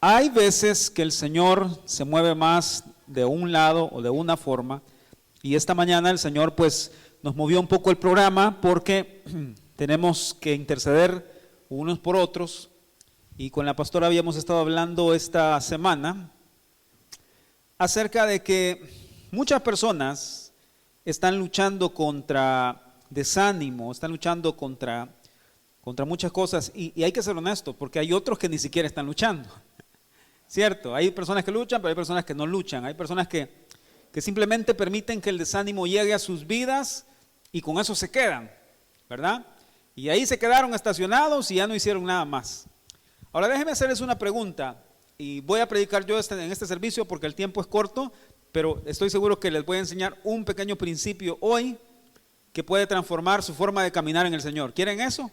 Hay veces que el Señor se mueve más de un lado o de una forma, y esta mañana el Señor pues nos movió un poco el programa porque tenemos que interceder unos por otros, y con la pastora habíamos estado hablando esta semana acerca de que muchas personas están luchando contra desánimo, están luchando contra muchas cosas, y hay que ser honesto porque hay otros que ni siquiera están luchando. Cierto, hay personas que luchan, pero hay personas que no luchan. Hay personas que simplemente permiten que el desánimo llegue a sus vidas y con eso se quedan, ¿verdad? Y ahí se quedaron estacionados y ya no hicieron nada más. Ahora déjenme hacerles una pregunta, y voy a predicar yo en este servicio porque el tiempo es corto, pero estoy seguro que les voy a enseñar un pequeño principio hoy que puede transformar su forma de caminar en el Señor. ¿Quieren eso?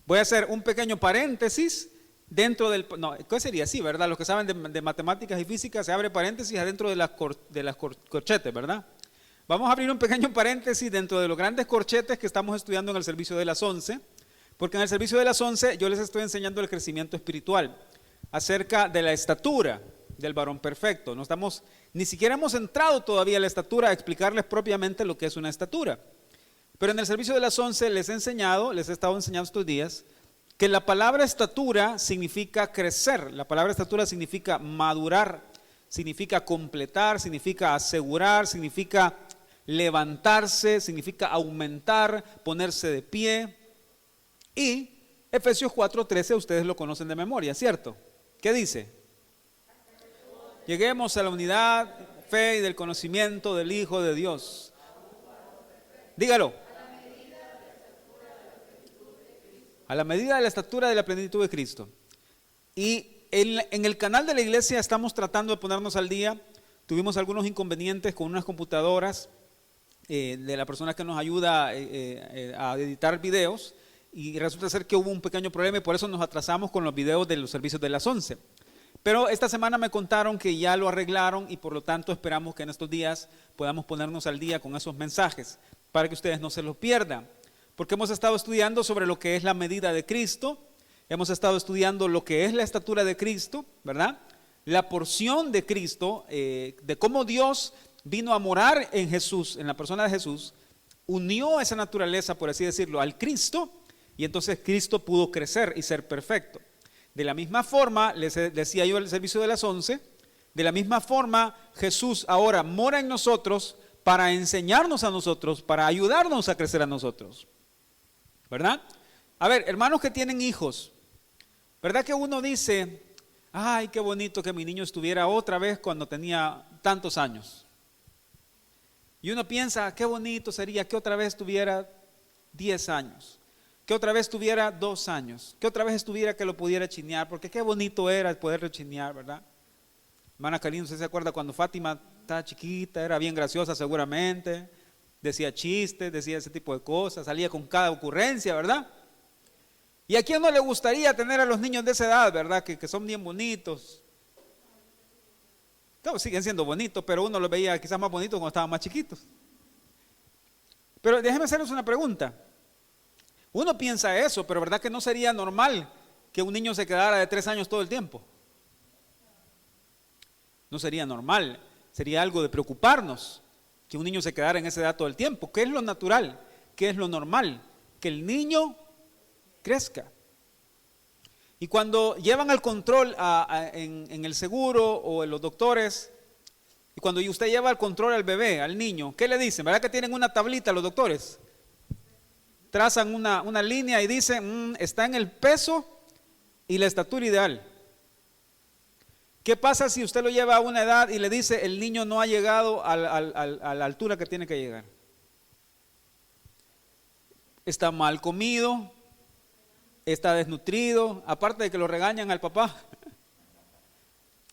Voy a hacer un pequeño paréntesis dentro del, no, ¿qué sería? Sí, ¿verdad? Los que saben de matemáticas y física, se abre paréntesis adentro de las corchetes, ¿verdad? Vamos a abrir un pequeño paréntesis dentro de los grandes corchetes que estamos estudiando en el servicio de las 11, porque en el servicio de las 11 yo les estoy enseñando el crecimiento espiritual, acerca de la estatura del varón perfecto. No estamos, ni siquiera hemos entrado todavía a la estatura a explicarles propiamente lo que es una estatura. Pero en el servicio de las 11 les he estado enseñando estos días, que la palabra estatura significa crecer, la palabra estatura significa madurar, significa completar, significa asegurar, significa levantarse, significa aumentar, ponerse de pie. Y Efesios 4:13 ustedes lo conocen de memoria, ¿cierto? ¿Qué dice? Lleguemos a la unidad, fe y del conocimiento del Hijo de Dios. Dígalo. A la medida de la estatura de la plenitud de Cristo. Y en el canal de la iglesia estamos tratando de ponernos al día. Tuvimos algunos inconvenientes con unas computadoras de la persona que nos ayuda a editar videos, y resulta ser que hubo un pequeño problema y por eso nos atrasamos con los videos de los servicios de las 11. Pero esta semana me contaron que ya lo arreglaron, y por lo tanto esperamos que en estos días podamos ponernos al día con esos mensajes para que ustedes no se los pierdan. Porque hemos estado estudiando sobre lo que es la medida de Cristo, hemos estado estudiando lo que es la estatura de Cristo, ¿verdad? La porción de Cristo, de cómo Dios vino a morar en Jesús, en la persona de Jesús, unió esa naturaleza, por así decirlo, al Cristo, y entonces Cristo pudo crecer y ser perfecto. De la misma forma, les decía yo en el servicio de las 11, de la misma forma Jesús ahora mora en nosotros para enseñarnos a nosotros, para ayudarnos a crecer a nosotros. ¿Verdad? A ver, hermanos que tienen hijos, ¿verdad que uno dice, ay, qué bonito que mi niño estuviera otra vez cuando tenía tantos años? Y uno piensa, qué bonito sería que otra vez tuviera 10 años, que otra vez tuviera 2 años, que otra vez estuviera que lo pudiera chinear, porque qué bonito era poderlo chinear, ¿verdad? Hermana Karina, ¿usted se acuerda cuando Fátima estaba chiquita? Era bien graciosa seguramente. Decía chistes, decía ese tipo de cosas, salía con cada ocurrencia, ¿verdad? ¿Y a quién no le gustaría tener a los niños de esa edad, verdad? Que son bien bonitos. Claro, siguen siendo bonitos, pero uno los veía quizás más bonitos cuando estaban más chiquitos. Pero déjenme hacerles una pregunta. Uno piensa eso, pero ¿verdad que no sería normal que un niño se quedara de 3 años todo el tiempo? No sería normal, sería algo de preocuparnos que un niño se quedara en esa edad todo el tiempo. ¿Qué es lo natural? ¿Qué es lo normal? Que el niño crezca. Y cuando llevan al control en el seguro o en los doctores, y cuando usted lleva al control al bebé, al niño, ¿qué le dicen? ¿Verdad que tienen una tablita los doctores? Trazan una línea y dicen, está en el peso y la estatura ideal. ¿Qué pasa si usted lo lleva a una edad y le dice el niño no ha llegado a la altura que tiene que llegar? Está mal comido, está desnutrido, aparte de que lo regañan al papá.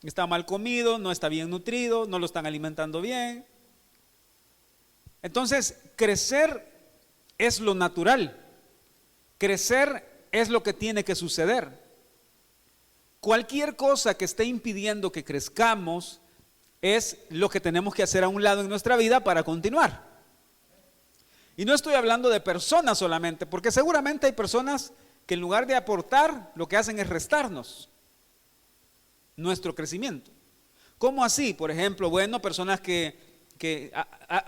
Está mal comido, no está bien nutrido, no lo están alimentando bien. Entonces, crecer es lo natural. Crecer es lo que tiene que suceder. Cualquier cosa que esté impidiendo que crezcamos es lo que tenemos que hacer a un lado en nuestra vida para continuar. Y no estoy hablando de personas solamente, porque seguramente hay personas que en lugar de aportar, lo que hacen es restarnos. nuestro crecimiento. ¿Cómo así? Por ejemplo, bueno, personas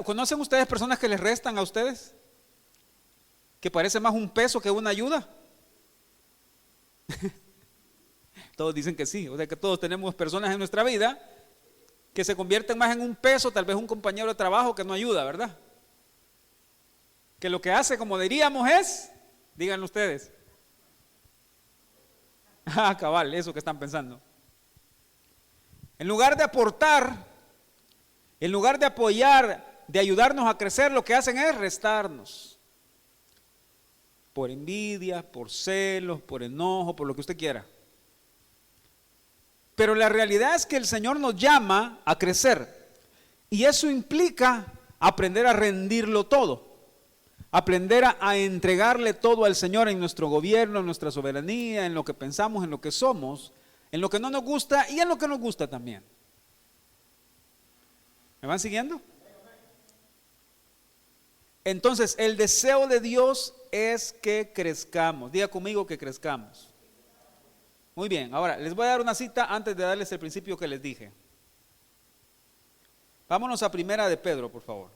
¿conocen ustedes personas que les restan a ustedes? Que parece más un peso que una ayuda. Todos dicen que sí, o sea que todos tenemos personas en nuestra vida que se convierten más en un peso, tal vez un compañero de trabajo que no ayuda, ¿verdad? Que lo que hace, como diríamos, díganlo ustedes. Ah, cabal, eso que están pensando. En lugar de aportar, en lugar de apoyar, de ayudarnos a crecer, lo que hacen es restarnos. Por envidia, por celos, por enojo, por lo que usted quiera. Pero la realidad es que el Señor nos llama a crecer. Y eso implica aprender a rendirlo todo. Aprender a entregarle todo al Señor en nuestro gobierno, en nuestra soberanía, en lo que pensamos, en lo que somos, en lo que no nos gusta y en lo que nos gusta también. ¿Me van siguiendo? Entonces, el deseo de Dios es que crezcamos. Diga conmigo que crezcamos. Muy bien, ahora les voy a dar una cita antes de darles el principio que les dije. Vámonos a Primera de Pedro, por favor.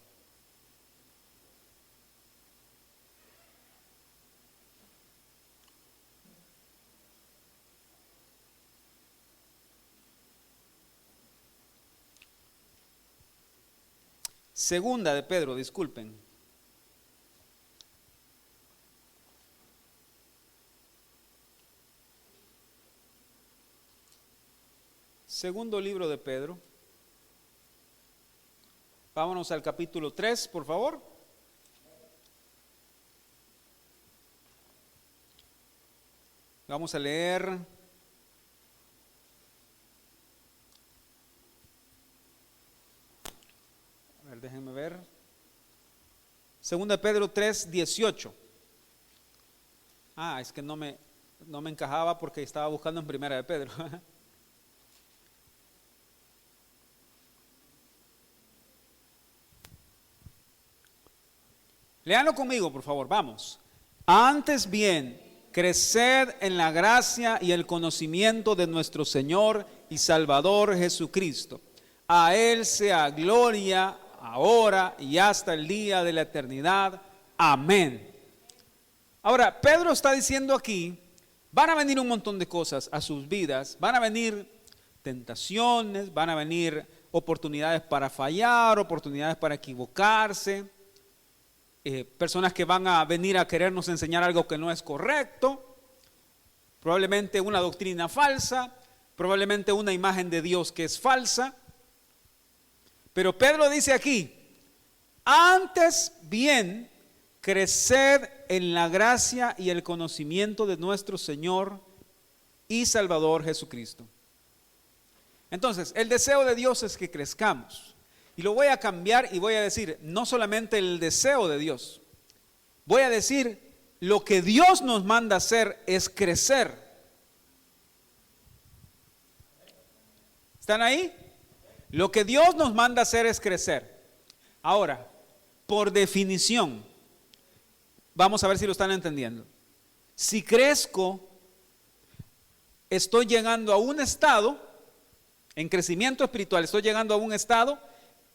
Segunda de Pedro, disculpen. Segundo libro de Pedro. Vámonos al capítulo 3, por favor. Vamos a leer déjenme ver. Segunda de Pedro 3, 18. Es que no me encajaba porque estaba buscando en Primera de Pedro. Léanlo conmigo, por favor, vamos. Antes bien, creced en la gracia y el conocimiento de nuestro Señor y Salvador Jesucristo. A Él sea gloria ahora y hasta el día de la eternidad. Amén. Ahora, Pedro está diciendo aquí, van a venir un montón de cosas a sus vidas, van a venir tentaciones, van a venir oportunidades para fallar, oportunidades para equivocarse, personas que van a venir a querernos enseñar algo que no es correcto, probablemente una doctrina falsa, probablemente una imagen de Dios que es falsa. Pero Pedro dice aquí, antes bien, creced en la gracia y el conocimiento de nuestro Señor y Salvador Jesucristo. Entonces, el deseo de Dios es que crezcamos. Y lo voy a cambiar y voy a decir, no solamente el deseo de Dios, voy a decir, lo que Dios nos manda hacer es crecer. ¿Están ahí? Lo que Dios nos manda hacer es crecer. Ahora, por definición, vamos a ver si lo están entendiendo. Si crezco, estoy llegando a un estado, en crecimiento espiritual, estoy llegando a un estado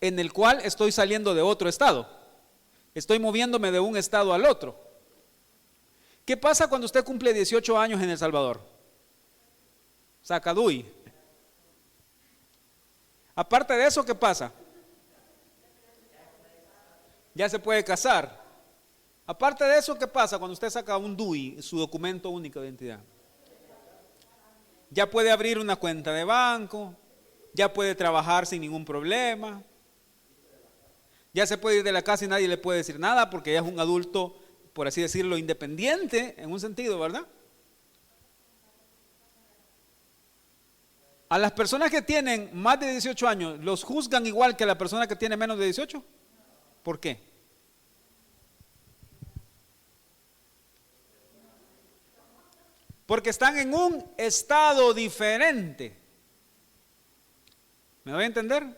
en el cual estoy saliendo de otro estado. Estoy moviéndome de un estado al otro. ¿Qué pasa cuando usted cumple 18 años en El Salvador? Sacadui. Aparte de eso, ¿qué pasa? Ya se puede casar. Aparte de eso, ¿qué pasa cuando usted saca un DUI, su documento único de identidad? Ya puede abrir una cuenta de banco, ya puede trabajar sin ningún problema, ya se puede ir de la casa y nadie le puede decir nada porque ya es un adulto, por así decirlo, independiente en un sentido, ¿verdad? A las personas que tienen más de 18 años, ¿los juzgan igual que a la persona que tiene menos de 18? ¿Por qué? Porque están en un estado diferente. ¿Me doy a entender?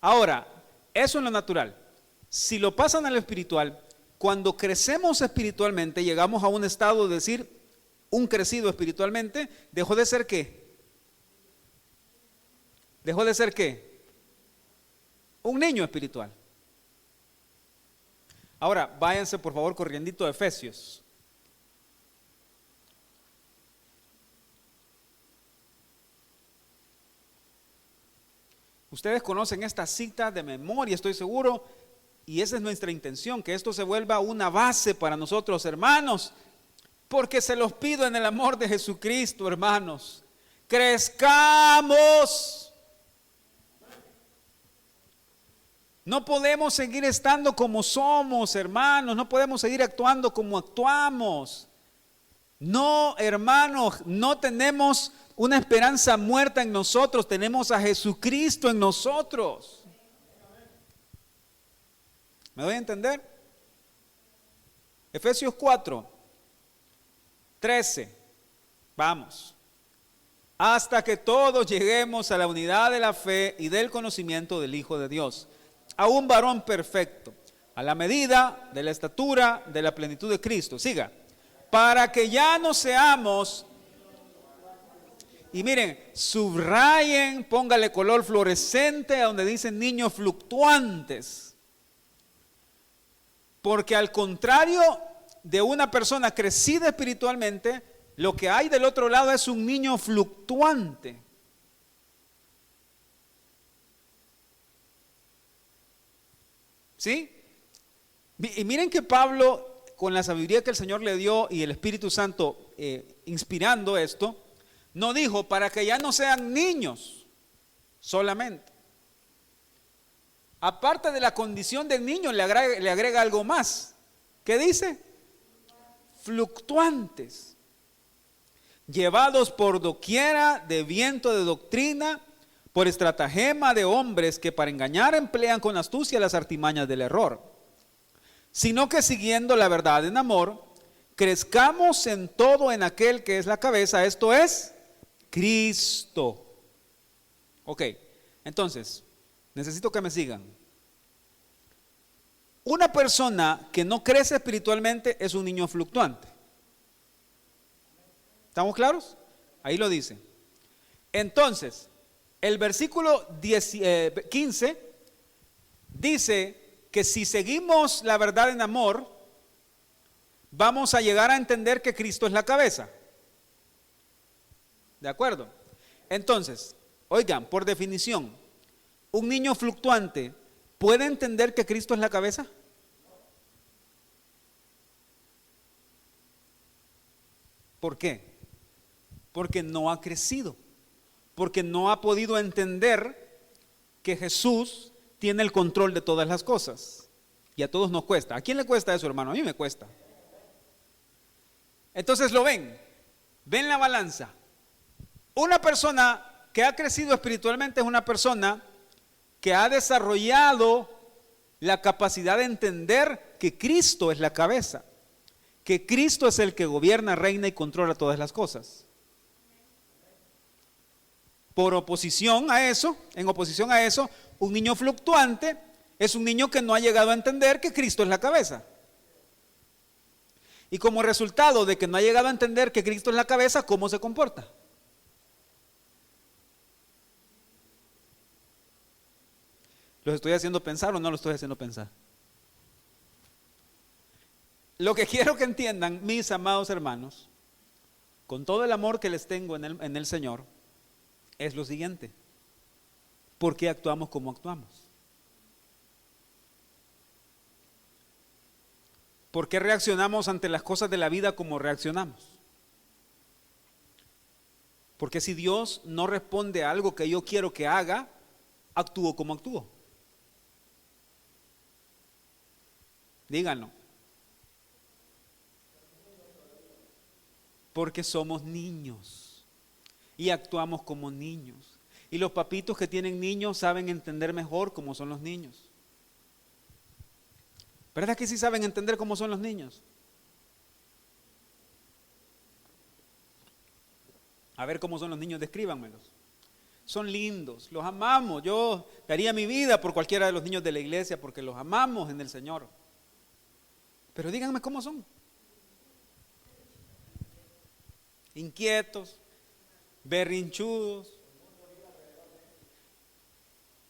Ahora, eso en lo natural. Si lo pasan a lo espiritual, cuando crecemos espiritualmente, llegamos a un estado de decir, un crecido espiritualmente, dejó de ser ¿qué? ¿Dejó de ser qué? Un niño espiritual. Ahora, váyanse por favor corriendito a Efesios. Ustedes conocen esta cita de memoria, estoy seguro, y esa es nuestra intención, que esto se vuelva una base para nosotros, hermanos, porque se los pido en el amor de Jesucristo, hermanos. Crezcamos. No podemos seguir estando como somos, hermanos, no podemos seguir actuando como actuamos. No, hermanos, no tenemos una esperanza muerta en nosotros, tenemos a Jesucristo en nosotros. ¿Me doy a entender? Efesios 4, 13. Vamos. Hasta que todos lleguemos a la unidad de la fe y del conocimiento del Hijo de Dios, a un varón perfecto, a la medida de la estatura de la plenitud de Cristo. Siga. Para que ya no seamos, y miren, subrayen, póngale color fluorescente a donde dicen niños fluctuantes. Porque al contrario de una persona crecida espiritualmente, lo que hay del otro lado es un niño fluctuante. ¿Sí? Y miren que Pablo, con la sabiduría que el Señor le dio y el Espíritu Santo inspirando esto, no dijo para que ya no sean niños solamente. Aparte de la condición del niño, le agrega algo más. ¿Qué dice? Fluctuantes, llevados por doquiera de viento de doctrina, por estratagema de hombres que para engañar emplean con astucia las artimañas del error, sino que siguiendo la verdad en amor, crezcamos en todo en aquel que es la cabeza, esto es Cristo. Ok, entonces, necesito que me sigan. Una persona que no crece espiritualmente es un niño fluctuante. ¿Estamos claros? Ahí lo dice. Entonces, el versículo 15 dice que si seguimos la verdad en amor, vamos a llegar a entender que Cristo es la cabeza. ¿De acuerdo? Entonces, oigan, por definición, un niño fluctuante ¿puede entender que Cristo es la cabeza? ¿Por qué? Porque no ha crecido, porque no ha podido entender que Jesús tiene el control de todas las cosas. Y a todos nos cuesta. ¿A quién le cuesta eso, hermano? A mí me cuesta. Entonces lo ven la balanza. Una persona que ha crecido espiritualmente es una persona que ha desarrollado la capacidad de entender que Cristo es la cabeza, que Cristo es el que gobierna, reina y controla todas las cosas. Por oposición a eso, en oposición a eso, un niño fluctuante es un niño que no ha llegado a entender que Cristo es la cabeza. Y como resultado de que no ha llegado a entender que Cristo es la cabeza, ¿cómo se comporta? ¿Los estoy haciendo pensar o no los estoy haciendo pensar? Lo que quiero que entiendan, mis amados hermanos, con todo el amor que les tengo en el Señor, es lo siguiente. ¿Por qué actuamos como actuamos? ¿Por qué reaccionamos ante las cosas de la vida como reaccionamos? Porque si Dios no responde a algo que yo quiero que haga, actúo como actúo. Díganlo. Porque somos niños y actuamos como niños. Y los papitos que tienen niños saben entender mejor cómo son los niños. ¿Verdad que sí saben entender cómo son los niños? A ver cómo son los niños, descríbanmelos. Son lindos, los amamos. Yo daría mi vida por cualquiera de los niños de la iglesia porque los amamos en el Señor. Pero díganme cómo son. Inquietos, berrinchudos,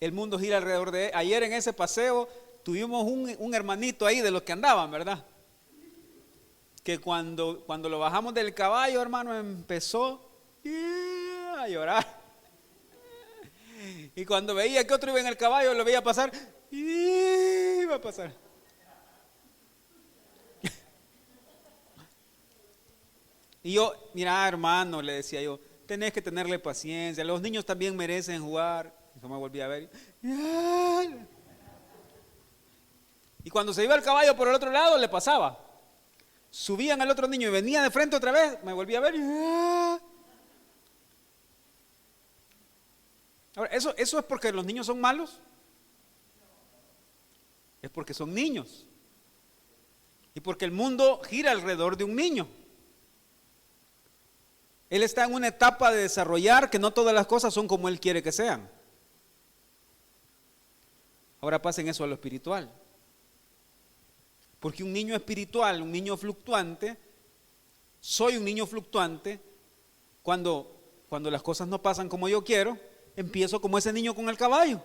el mundo gira alrededor de él. Ayer en ese paseo tuvimos un hermanito ahí de los que andaban, ¿verdad? Que cuando lo bajamos del caballo, hermano, empezó a llorar. Y cuando veía que otro iba en el caballo, lo veía pasar, iba a pasar. Y yo, mira, hermano, le decía yo, tenés que tenerle paciencia, los niños también merecen jugar. Y yo me volví a ver. Y cuando se iba el caballo por el otro lado, le pasaba. Subían al otro niño y venía de frente otra vez, me volví a ver. Ahora, ¿eso es porque los niños son malos? Es porque son niños. Y porque el mundo gira alrededor de un niño. Él está en una etapa de desarrollar que no todas las cosas son como él quiere que sean. Ahora pasen eso a lo espiritual. Porque un niño espiritual, un niño fluctuante, soy un niño fluctuante, cuando las cosas no pasan como yo quiero, empiezo como ese niño con el caballo.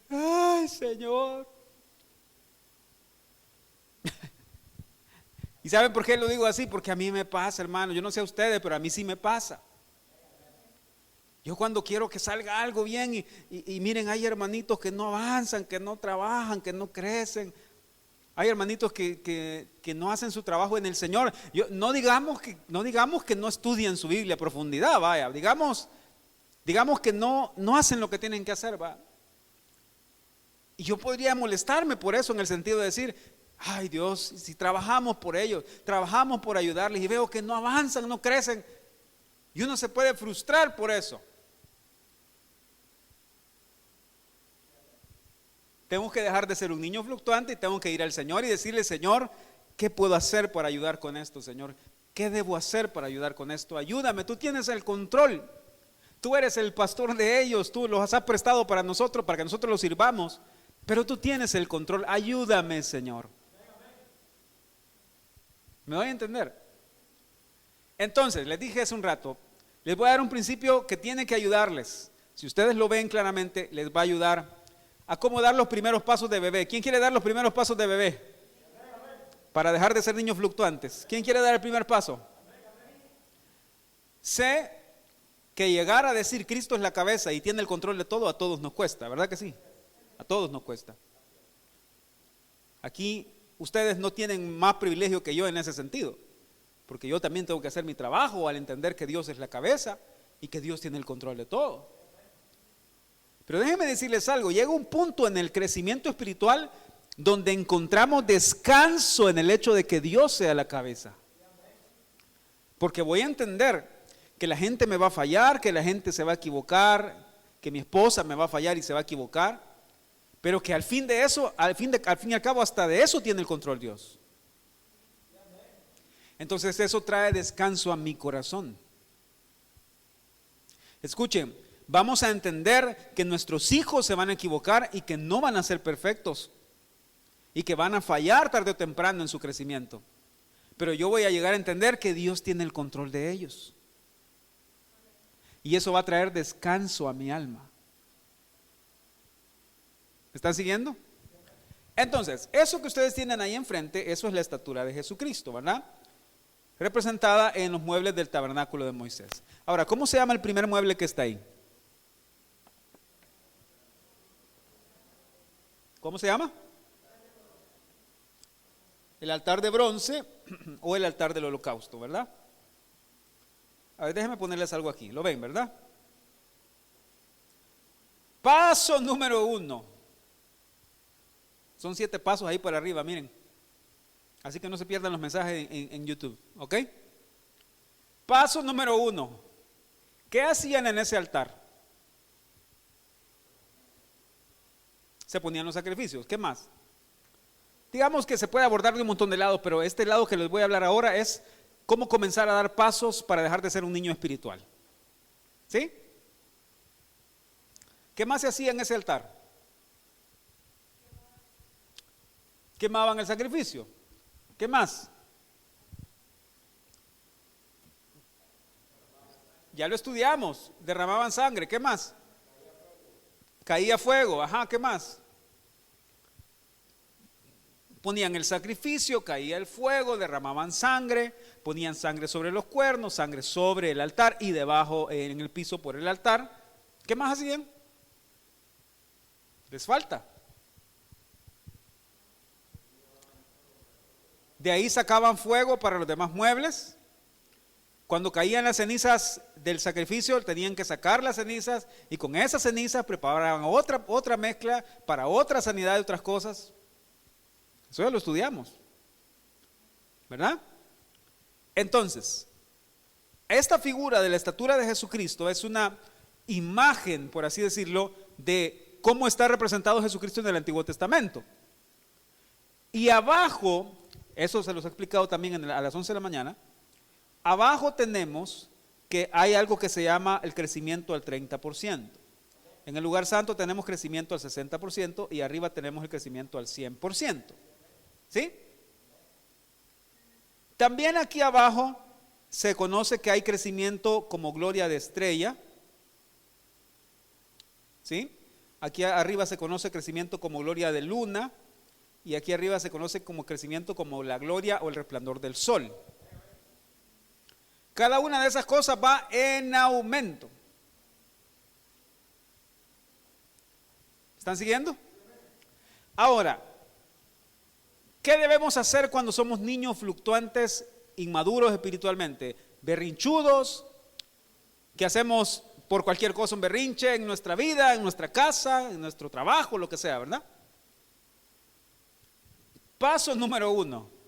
Ay, Señor. ¿Y saben por qué lo digo así? Porque a mí me pasa, hermano. Yo no sé a ustedes, pero a mí sí me pasa. Yo cuando quiero que salga algo bien y miren, hay hermanitos que no avanzan, que no trabajan, que no crecen. Hay hermanitos que no hacen su trabajo en el Señor. No digamos que no estudian su Biblia a profundidad, vaya. Digamos que no hacen lo que tienen que hacer, va. Y yo podría molestarme por eso, en el sentido de decir, ay Dios, si trabajamos por ellos, trabajamos por ayudarles y veo que no avanzan, no crecen, y uno se puede frustrar por eso. Tengo que dejar de ser un niño fluctuante y tengo que ir al Señor y decirle, Señor, ¿qué puedo hacer para ayudar con esto, Señor? ¿Qué debo hacer para ayudar con esto? Ayúdame, tú tienes el control. Tú eres el pastor de ellos, tú los has prestado para nosotros, para que nosotros los sirvamos, pero tú tienes el control. Ayúdame, Señor. ¿Me doy a entender? Entonces, les dije hace un rato, les voy a dar un principio que tiene que ayudarles. Si ustedes lo ven claramente, les va a ayudar a cómo dar los primeros pasos de bebé. ¿Quién quiere dar los primeros pasos de bebé? Para dejar de ser niños fluctuantes. ¿Quién quiere dar el primer paso? Sé que llegar a decir Cristo es la cabeza y tiene el control de todo, a todos nos cuesta, ¿verdad que sí? A todos nos cuesta. Aquí ustedes no tienen más privilegio que yo en ese sentido, porque yo también tengo que hacer mi trabajo al entender que Dios es la cabeza y que Dios tiene el control de todo. Pero déjenme decirles algo, llega un punto en el crecimiento espiritual donde encontramos descanso en el hecho de que Dios sea la cabeza. Porque voy a entender que la gente me va a fallar, que la gente se va a equivocar, que mi esposa me va a fallar y se va a equivocar, pero que al fin de eso, al fin y al cabo, hasta de eso tiene el control Dios. Entonces eso trae descanso a mi corazón. Escuchen, vamos a entender que nuestros hijos se van a equivocar y que no van a ser perfectos y que van a fallar tarde o temprano en su crecimiento. Pero yo voy a llegar a entender que Dios tiene el control de ellos. Y eso va a traer descanso a mi alma. ¿Me están siguiendo? Entonces, eso que ustedes tienen ahí enfrente, eso es la estatura de Jesucristo, ¿verdad? Representada en los muebles del tabernáculo de Moisés. Ahora, ¿cómo se llama el primer mueble que está ahí? ¿Cómo se llama? El altar de bronce o el altar del holocausto, ¿verdad? A ver, déjenme ponerles algo aquí. ¿Lo ven, verdad? Paso número 1. Son 7 pasos ahí para arriba, miren. Así que no se pierdan los mensajes en YouTube, ¿ok? Paso número 1. ¿Qué hacían en ese altar? Se ponían los sacrificios. ¿Qué más? Digamos que se puede abordar de un montón de lados, pero este lado que les voy a hablar ahora es cómo comenzar a dar pasos para dejar de ser un niño espiritual. ¿Sí? ¿Qué más se hacía en ese altar? Quemaban el sacrificio. ¿Qué más? Ya lo estudiamos. Derramaban sangre. ¿Qué más? Caía fuego, ajá, ¿qué más? Ponían el sacrificio, caía el fuego, derramaban sangre, ponían sangre sobre los cuernos, sangre sobre el altar y debajo en el piso por el altar. ¿Qué más hacían? Les falta. De ahí sacaban fuego para los demás muebles. Cuando caían las cenizas del sacrificio, tenían que sacar las cenizas y con esas cenizas preparaban otra mezcla para otra sanidad y otras cosas. Eso ya lo estudiamos, ¿verdad? Entonces, esta figura de la estatura de Jesucristo es una imagen, por así decirlo, de cómo está representado Jesucristo en el Antiguo Testamento. Y abajo, eso se los he explicado también a las 11 de la mañana, abajo tenemos que hay algo que se llama el crecimiento al 30%. En el lugar santo tenemos crecimiento al 60% y arriba tenemos el crecimiento al 100%. ¿Sí? También aquí abajo se conoce que hay crecimiento como gloria de estrella. ¿Sí? Aquí arriba se conoce crecimiento como gloria de luna y aquí arriba se conoce como crecimiento como la gloria o el resplandor del sol. Cada una de esas cosas va en aumento. ¿Están siguiendo? Ahora, ¿qué debemos hacer cuando somos niños fluctuantes, inmaduros espiritualmente? Berrinchudos, que hacemos por cualquier cosa un berrinche en nuestra vida, en nuestra casa, en nuestro trabajo, lo que sea, ¿verdad? Paso número 1.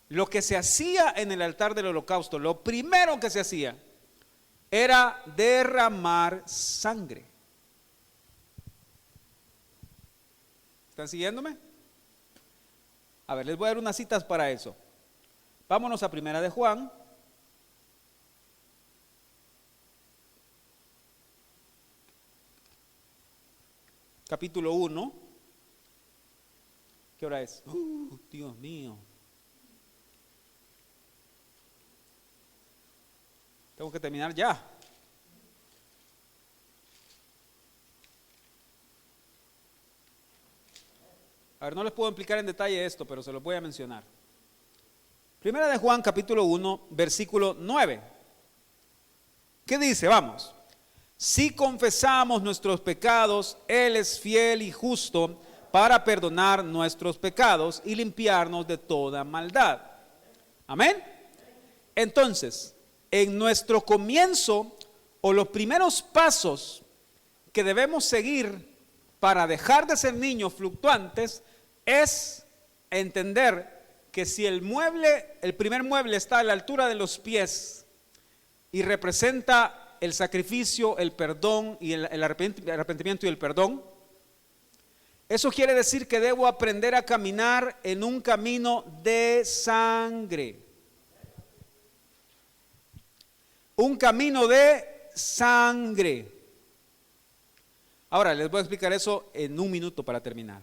Lo que se hacía en el altar del holocausto, lo primero que se hacía era derramar sangre. ¿Están siguiéndome? A ver, les voy a dar unas citas para eso. Vámonos a Primera de Juan. Capítulo 1. ¿Qué hora es? Dios mío. Tengo que terminar ya. A ver, no les puedo explicar en detalle esto, pero se los voy a mencionar. Primera de Juan, capítulo 1, versículo 9. ¿Qué dice? Vamos. Si confesamos nuestros pecados, Él es fiel y justo para perdonar nuestros pecados y limpiarnos de toda maldad. Amén. Entonces, en nuestro comienzo o los primeros pasos que debemos seguir para dejar de ser niños fluctuantes es entender que si el primer mueble está a la altura de los pies y representa el sacrificio, el perdón y el arrepentimiento y el perdón, eso quiere decir que debo aprender a caminar en un camino de sangre. Un camino de sangre. Ahora les voy a explicar eso en un minuto para terminar.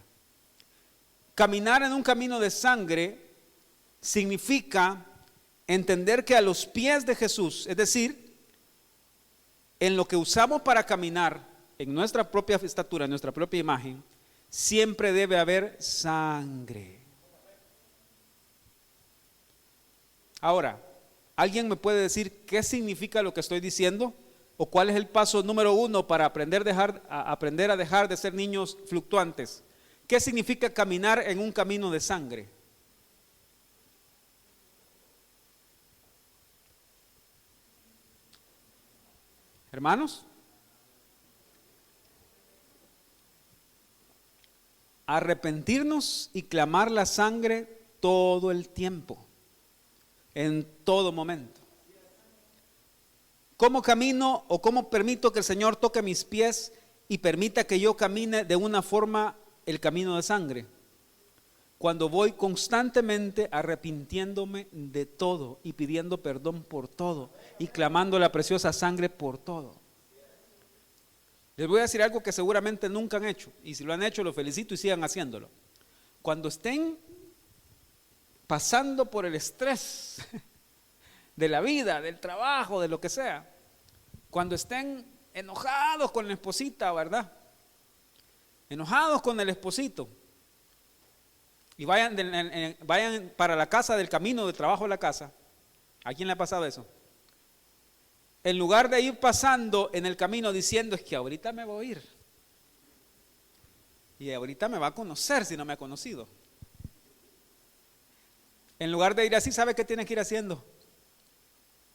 Caminar en un camino de sangre significa entender que a los pies de Jesús, es decir, en lo que usamos para caminar, en nuestra propia estatura, en nuestra propia imagen, siempre debe haber sangre. Ahora, ¿alguien me puede decir qué significa lo que estoy diciendo? ¿O cuál es el paso número 1 para aprender a dejar de ser niños fluctuantes? ¿Qué significa caminar en un camino de sangre? Hermanos, arrepentirnos y clamar la sangre todo el tiempo, en todo momento. ¿Cómo camino o cómo permito que el Señor toque mis pies y permita que yo camine de una forma el camino de sangre? Cuando voy constantemente arrepintiéndome de todo y pidiendo perdón por todo y clamando la preciosa sangre por todo. Les voy a decir algo que seguramente nunca han hecho, y si lo han hecho, los felicito y sigan haciéndolo. Cuando estén pasando por el estrés de la vida, del trabajo, de lo que sea, cuando estén enojados con la esposita, ¿verdad? enojados con el esposito, y vayan para la casa del camino de trabajo de la casa. ¿A quién le ha pasado eso? En lugar de ir pasando en el camino diciendo, es que ahorita me voy a ir, y ahorita me va a conocer si no me ha conocido. En lugar de ir así, ¿sabe qué tiene que ir haciendo?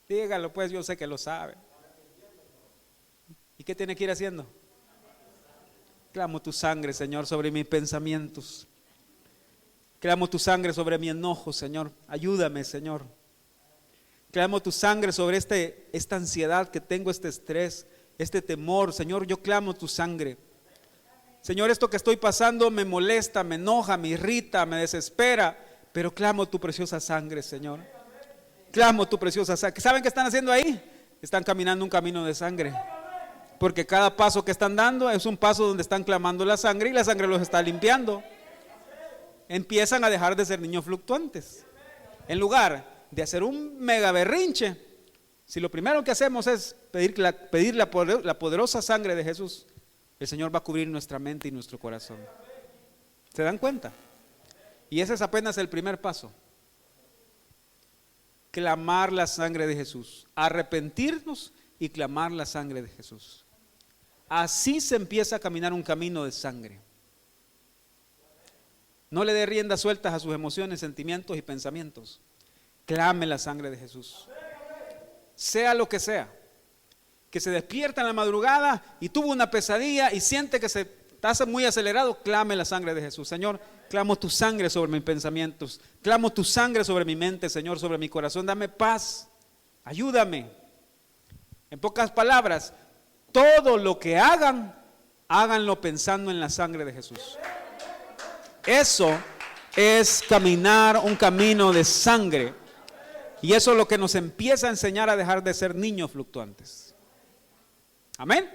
Dígalo pues, yo sé que lo sabe. ¿Y qué tiene que ir haciendo? Clamo tu sangre, Señor, sobre mis pensamientos. Clamo tu sangre sobre mi enojo, Señor. Ayúdame, Señor. Clamo tu sangre sobre esta ansiedad que tengo, este estrés, este temor. Señor, yo clamo tu sangre. Señor, esto que estoy pasando me molesta, me enoja, me irrita, me desespera, pero clamo tu preciosa sangre, Señor. Clamo tu preciosa sangre. ¿Saben qué están haciendo ahí? Están caminando un camino de sangre. Porque cada paso que están dando es un paso donde están clamando la sangre y la sangre los está limpiando. Empiezan a dejar de ser niños fluctuantes. En lugar de hacer un mega berrinche, si lo primero que hacemos es pedir la poderosa sangre de Jesús, el Señor va a cubrir nuestra mente y nuestro corazón. ¿Se dan cuenta? Y ese es apenas el primer paso. Clamar la sangre de Jesús, arrepentirnos y clamar la sangre de Jesús. Así se empieza a caminar un camino de sangre. No le dé riendas sueltas a sus emociones, sentimientos y pensamientos. Clame la sangre de Jesús. Sea lo que sea, que se despierta en la madrugada y tuvo una pesadilla y siente que se está muy acelerado, clame la sangre de Jesús. Señor, clamo tu sangre sobre mis pensamientos, clamo tu sangre sobre mi mente, Señor, sobre mi corazón. Dame paz, ayúdame. En pocas palabras, todo lo que hagan, háganlo pensando en la sangre de Jesús. Eso es caminar un camino de sangre. Y eso es lo que nos empieza a enseñar a dejar de ser niños fluctuantes. Amén.